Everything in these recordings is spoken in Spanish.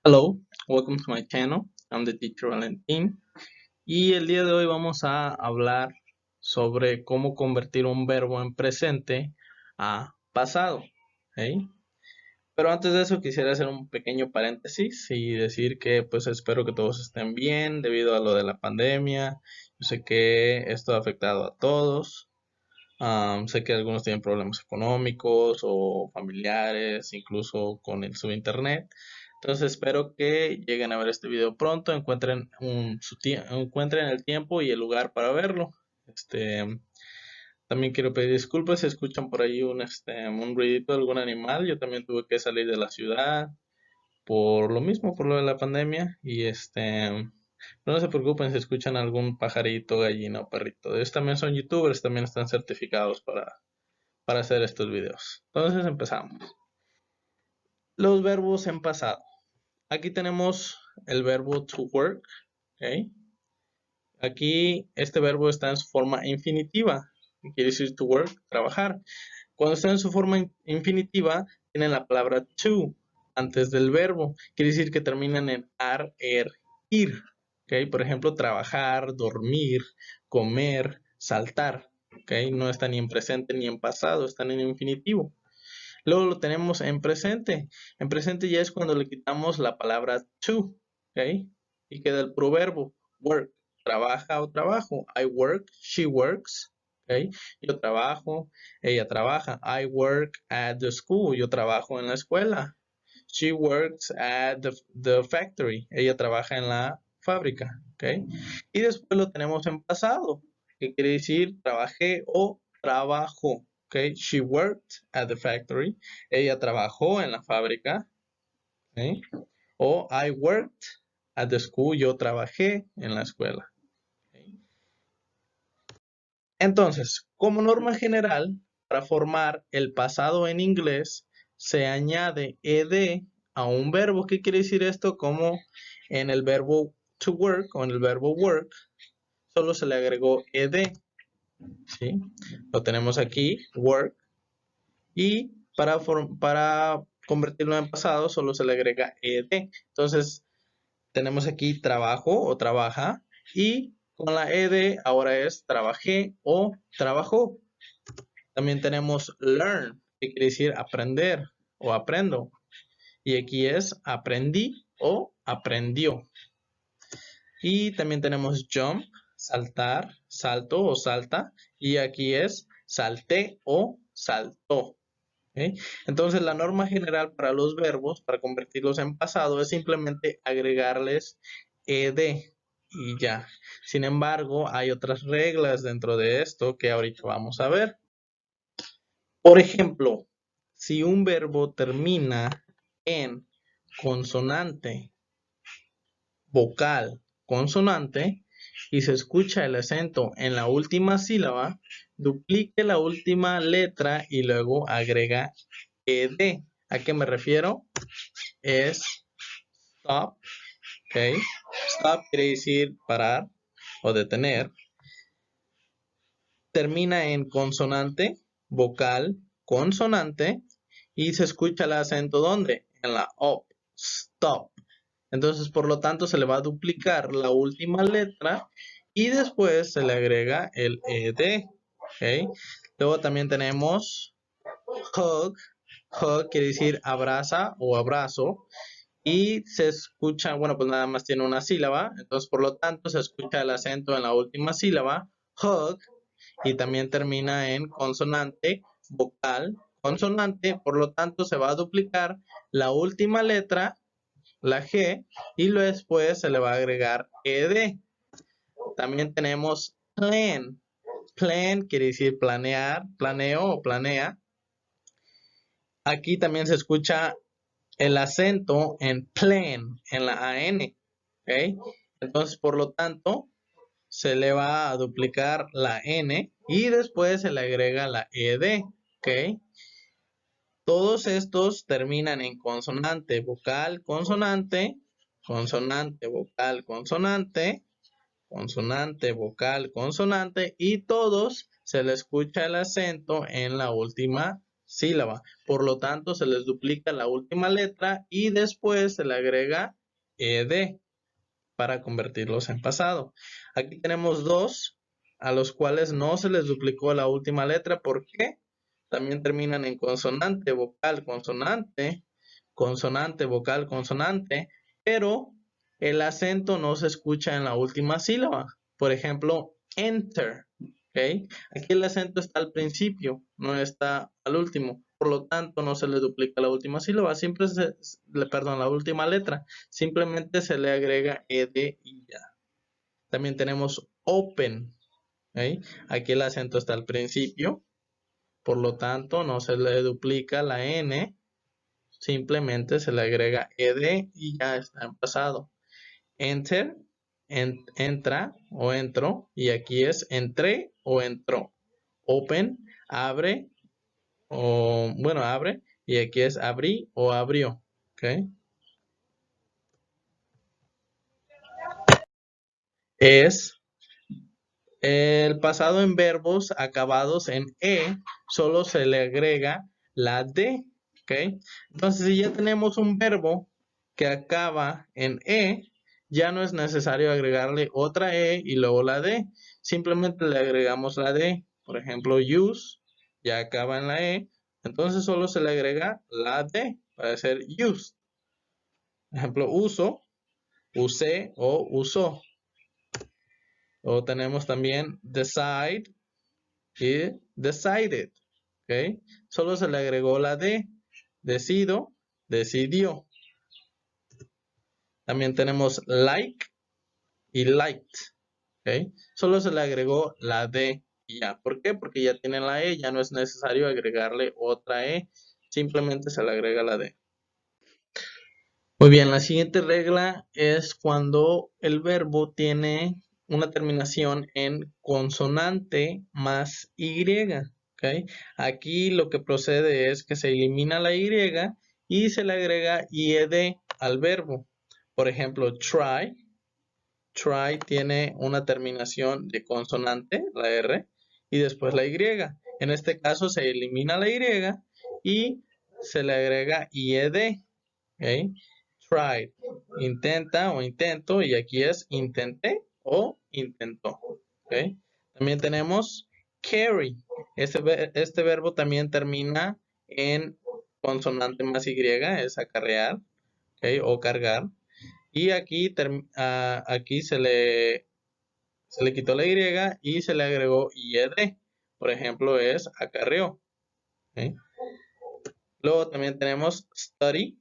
Hello, welcome to my channel. I'm the teacher Valentín y el día de hoy vamos a hablar sobre cómo convertir un verbo en presente a pasado. ¿Ok? Pero antes de eso quisiera hacer un pequeño paréntesis y decir que pues espero que todos estén bien debido a lo de la pandemia. Yo sé que esto ha afectado a todos. Sé que algunos tienen problemas económicos o familiares, incluso con su internet. Entonces espero que lleguen a ver este video pronto, encuentren el tiempo y el lugar para verlo. También quiero pedir disculpas si escuchan por ahí un ruidito de algún animal. Yo también tuve que salir de la ciudad por lo mismo, por lo de la pandemia. No se preocupen si escuchan algún pajarito, gallina o perrito. Ellos también son youtubers, también están certificados para hacer estos videos. Entonces empezamos. Los verbos en pasado. Aquí tenemos el verbo to work. ¿Ok? Aquí este verbo está en su forma infinitiva. Quiere decir to work, trabajar. Cuando está en su forma infinitiva, tiene la palabra to antes del verbo. Quiere decir que terminan en ar, ir. ¿Ok? Por ejemplo, trabajar, dormir, comer, saltar. ¿Ok? No están ni en presente ni en pasado, están en infinitivo. Luego lo tenemos en presente. En presente ya es cuando le quitamos la palabra to, ¿ok? Y queda el proverbio, work, trabaja o trabajo. I work, she works, ¿ok? Yo trabajo, ella trabaja. I work at the school, yo trabajo en la escuela. She works at the factory, ella trabaja en la fábrica, ¿ok? Y después lo tenemos en pasado, que quiere decir trabajé o trabajo. Okay, she worked at the factory. Ella trabajó en la fábrica. Okay. O I worked at the school. Yo trabajé en la escuela. Okay. Entonces, como norma general, para formar el pasado en inglés, se añade ed a un verbo. ¿Qué quiere decir esto? Como en el verbo to work o en el verbo work, solo se le agregó ed. ¿Sí? Lo tenemos aquí, work. Y para convertirlo en pasado solo se le agrega ed. Entonces tenemos aquí trabajo o trabaja y con la ed ahora es trabajé o trabajó. También tenemos learn, que quiere decir aprender o aprendo. Y aquí es aprendí o aprendió. Y también tenemos jump, saltar, salto o salta. Y aquí es salté o saltó. ¿Ok? Entonces, la norma general para los verbos, para convertirlos en pasado, es simplemente agregarles ed y ya. Sin embargo, hay otras reglas dentro de esto que ahorita vamos a ver. Por ejemplo, si un verbo termina en consonante, vocal, consonante, y se escucha el acento en la última sílaba, duplique la última letra y luego agrega ed. ¿A qué me refiero? Es stop, ¿ok? Stop quiere decir parar o detener. Termina en consonante, vocal, consonante y se escucha el acento ¿dónde? En la O, stop. Entonces, por lo tanto, se le va a duplicar la última letra y después se le agrega el ed, ¿ok? Luego también tenemos hug. Hug quiere decir abraza o abrazo. Y se escucha, bueno, pues nada más tiene una sílaba, entonces por lo tanto se escucha el acento en la última sílaba, hug, y también termina en consonante, vocal, consonante, por lo tanto se va a duplicar la última letra, la G, y luego después se le va a agregar ed. También tenemos plan. Plan quiere decir planear, planeo o planea. Aquí también se escucha el acento en plan, en la AN. ¿Ok? Entonces, por lo tanto, se le va a duplicar la N y después se le agrega la ED. ¿Ok? Todos estos terminan en consonante, vocal, consonante, consonante, vocal, consonante, consonante, vocal, consonante y todos se le escucha el acento en la última sílaba. Por lo tanto, se les duplica la última letra y después se le agrega ed para convertirlos en pasado. Aquí tenemos dos a los cuales no se les duplicó la última letra. ¿Por qué? También terminan en consonante, vocal, consonante, consonante, vocal, consonante, pero el acento no se escucha en la última sílaba. Por ejemplo, enter. ¿Okay? Aquí el acento está al principio, no está al último. Por lo tanto, no se le duplica la última sílaba, perdón, la última letra. Simplemente se le agrega ed y ya. También tenemos open. ¿Okay? Aquí el acento está al principio. Por lo tanto, no se le duplica la n. Simplemente se le agrega ed y ya está en pasado. Enter, entra o entro. Y aquí es entré o entró. Open, abre o, bueno, abre. Y aquí es abrí o abrió. ¿Ok? Es el pasado en verbos acabados en E, solo se le agrega la D. ¿Ok? Entonces, si ya tenemos un verbo que acaba en E, ya no es necesario agregarle otra E y luego la D. Simplemente le agregamos la D. Por ejemplo, use, ya acaba en la E. Entonces solo se le agrega la D para ser used. Por ejemplo, uso, usé o usó. O tenemos también decide y decided. ¿Ok? Solo se le agregó la D. Decido, decidió. También tenemos like y liked. ¿Ok? Solo se le agregó la D y ya. ¿Por qué? Porque ya tiene la E, ya no es necesario agregarle otra E. Simplemente se le agrega la D. Muy bien, la siguiente regla es cuando el verbo tiene una terminación en consonante más Y. ¿Ok? Aquí lo que procede es que se elimina la Y y se le agrega IED al verbo. Por ejemplo, try. Try tiene una terminación de consonante, la R, y después la Y. En este caso se elimina la Y y se le agrega IED. ¿Ok? Tried, intenta o intento, y aquí es intenté o intentó. ¿Ok? También tenemos carry. Este verbo también termina en consonante más Y, es acarrear, ¿ok? O cargar. Y aquí, aquí se le quitó la Y y se le agregó IED. Por ejemplo, es acarreó. ¿Ok? Luego también tenemos study,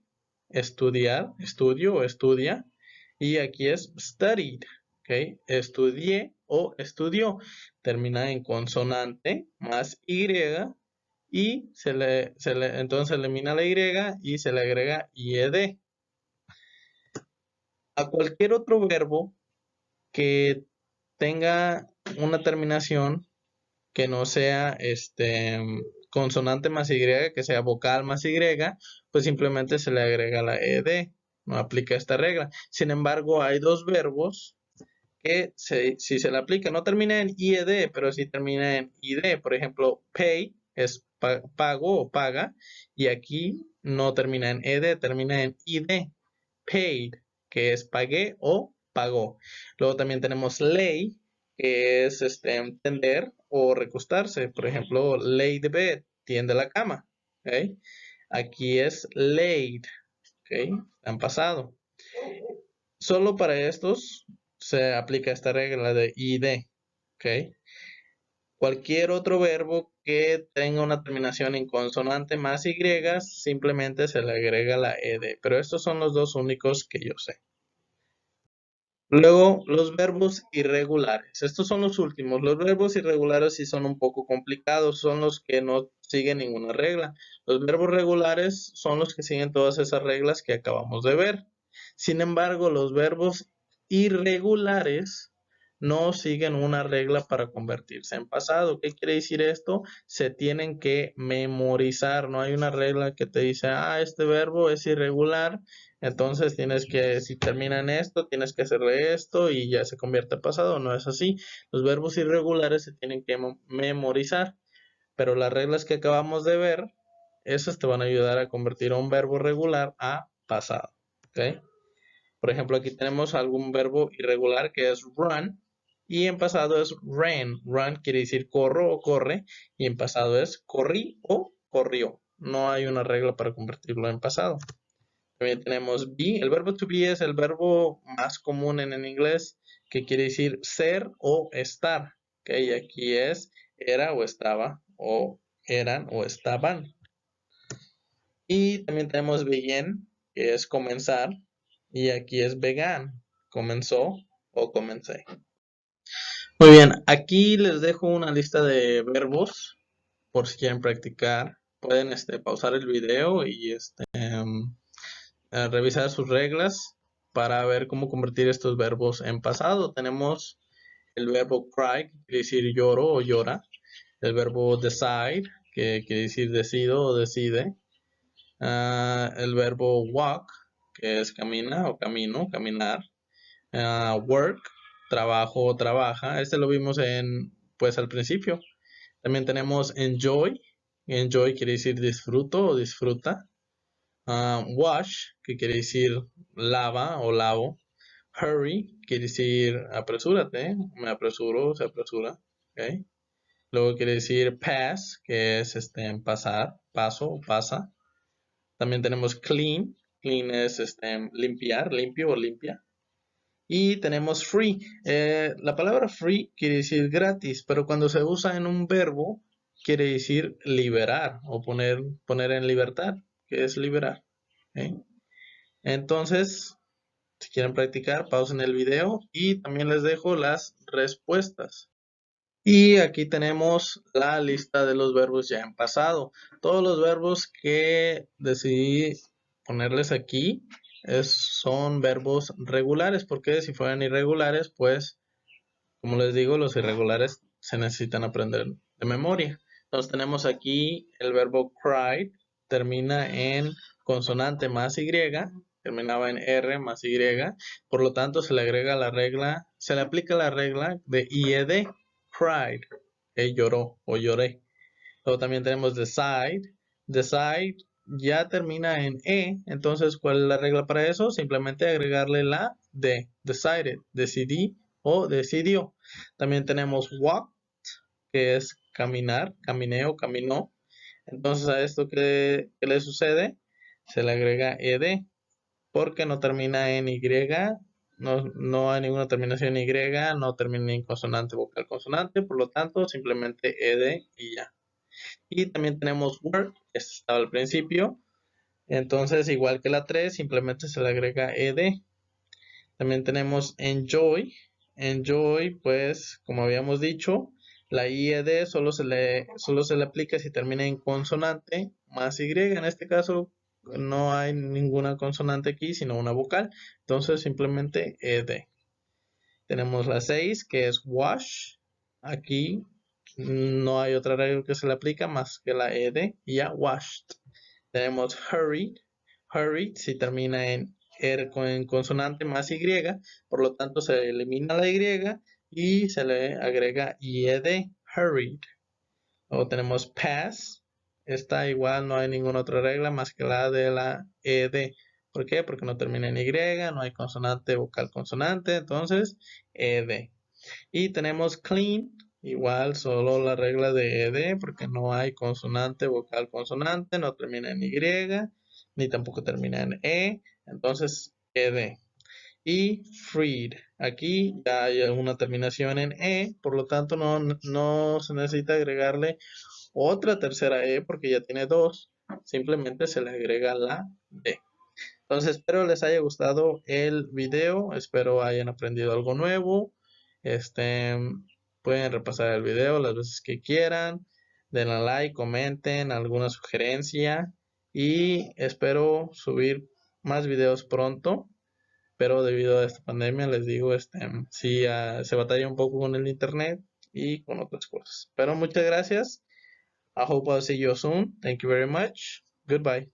estudiar, estudio o estudia. Y aquí es studied, ¿ok? Estudié o estudió. Termina en consonante más Y y entonces se elimina la Y y se le agrega IED. A cualquier otro verbo que tenga una terminación que no sea consonante más Y, que sea vocal más Y, pues simplemente se le agrega la ED. No aplica esta regla. Sin embargo, hay dos verbos que si se le aplica, no termina en IED, pero sí termina en ID. Por ejemplo, pay es pago o paga, y aquí no termina en ED, termina en ID. Paid, que es pagué o pagó. Luego también tenemos lay, que es tender o recostarse. Por ejemplo, lay the bed, tiende la cama. ¿Okay? Aquí es laid. ¿Okay? Han pasado. Solo para estos se aplica esta regla de ID. ¿Okay? Cualquier otro verbo que tenga una terminación en consonante más Y, simplemente se le agrega la ED. Pero estos son los dos únicos que yo sé. Luego, los verbos irregulares. Estos son los últimos. Los verbos irregulares sí son un poco complicados, son los que no siguen ninguna regla. Los verbos regulares son los que siguen todas esas reglas que acabamos de ver. Sin embargo, los verbos irregulares no siguen una regla para convertirse en pasado. ¿Qué quiere decir esto? Se tienen que memorizar. No hay una regla que te dice, este verbo es irregular. Entonces tienes que, si termina en esto, tienes que hacerle esto y ya se convierte en pasado. No es así. Los verbos irregulares se tienen que memorizar. Pero las reglas que acabamos de ver esas te van a ayudar a convertir un verbo regular a pasado. ¿Ok? Por ejemplo, aquí tenemos algún verbo irregular que es run y en pasado es ran. Run quiere decir corro o corre y en pasado es corrí o corrió. No hay una regla para convertirlo en pasado. También tenemos be. El verbo to be es el verbo más común en el inglés que quiere decir ser o estar. ¿Ok? Y aquí es era o estaba o eran o estaban. Y también tenemos begin, que es comenzar. Y aquí es began, comenzó o comencé. Muy bien, aquí les dejo una lista de verbos por si quieren practicar. Pueden pausar el video y revisar sus reglas para ver cómo convertir estos verbos en pasado. Tenemos el verbo cry, que quiere decir lloro o llora. El verbo decide, que quiere decir decido o decide. El verbo walk, que es camina o camino, caminar. Work, trabajo o trabaja. Este lo vimos pues al principio. También tenemos enjoy. Enjoy quiere decir disfruto o disfruta. Wash, que quiere decir lava o lavo. Hurry, quiere decir apresúrate, me apresuro, se apresura. ¿Okay? Luego quiere decir pass, que es pasar, paso o pasa. También tenemos clean. Clean es limpiar, limpio o limpia. Y tenemos free. La palabra free quiere decir gratis, pero cuando se usa en un verbo quiere decir liberar o poner en libertad, que es liberar. ¿Ok? Entonces, si quieren practicar, pausen el video y también les dejo las respuestas. Y aquí tenemos la lista de los verbos ya en pasado. Todos los verbos que decidí ponerles aquí son verbos regulares, porque si fueran irregulares, pues, como les digo, los irregulares se necesitan aprender de memoria. Entonces tenemos aquí el verbo cried, termina en consonante más Y, terminaba en R más Y, por lo tanto se le aplica la regla de IED, cried, que lloró o lloré. Luego también tenemos decide. Decide ya termina en E. Entonces, ¿cuál es la regla para eso? Simplemente agregarle la D. Decided, decidí o decidió. También tenemos walk, que es caminar, caminé o caminó. Entonces, ¿a esto qué le sucede? Se le agrega ED porque no termina en Y, no hay ninguna terminación en Y, no termina en consonante, vocal, consonante, por lo tanto simplemente ED y ya. Y también tenemos work, este estaba al principio, entonces igual que la 3, simplemente se le agrega ED. También tenemos enjoy, enjoy pues como habíamos dicho, la IED solo se le aplica si termina en consonante más Y, en este caso no hay ninguna consonante aquí, sino una vocal. Entonces simplemente ED. Tenemos la 6, que es wash. Aquí no hay otra regla que se le aplica más que la ED y ya washed. Tenemos hurried. Hurried si termina en R con consonante más Y, por lo tanto se elimina la Y y se le agrega IED, hurried. Luego tenemos pass. Esta igual no hay ninguna otra regla más que la de la ED. ¿Por qué? Porque no termina en Y, no hay consonante, vocal, consonante, entonces ED. Y tenemos clean, igual solo la regla de ED, porque no hay consonante, vocal, consonante, no termina en Y, ni tampoco termina en E, entonces ED. Y freed, aquí ya hay una terminación en E, por lo tanto no se necesita agregarle otra tercera E porque ya tiene dos, simplemente se le agrega la D. Entonces espero les haya gustado el video, espero hayan aprendido algo nuevo. Pueden repasar el video las veces que quieran, denle like, comenten alguna sugerencia y espero subir más videos pronto. Pero debido a esta pandemia, les digo, sí se batalla un poco con el internet y con otras cosas. Pero muchas gracias. I hope I'll see you soon. Thank you very much. Goodbye.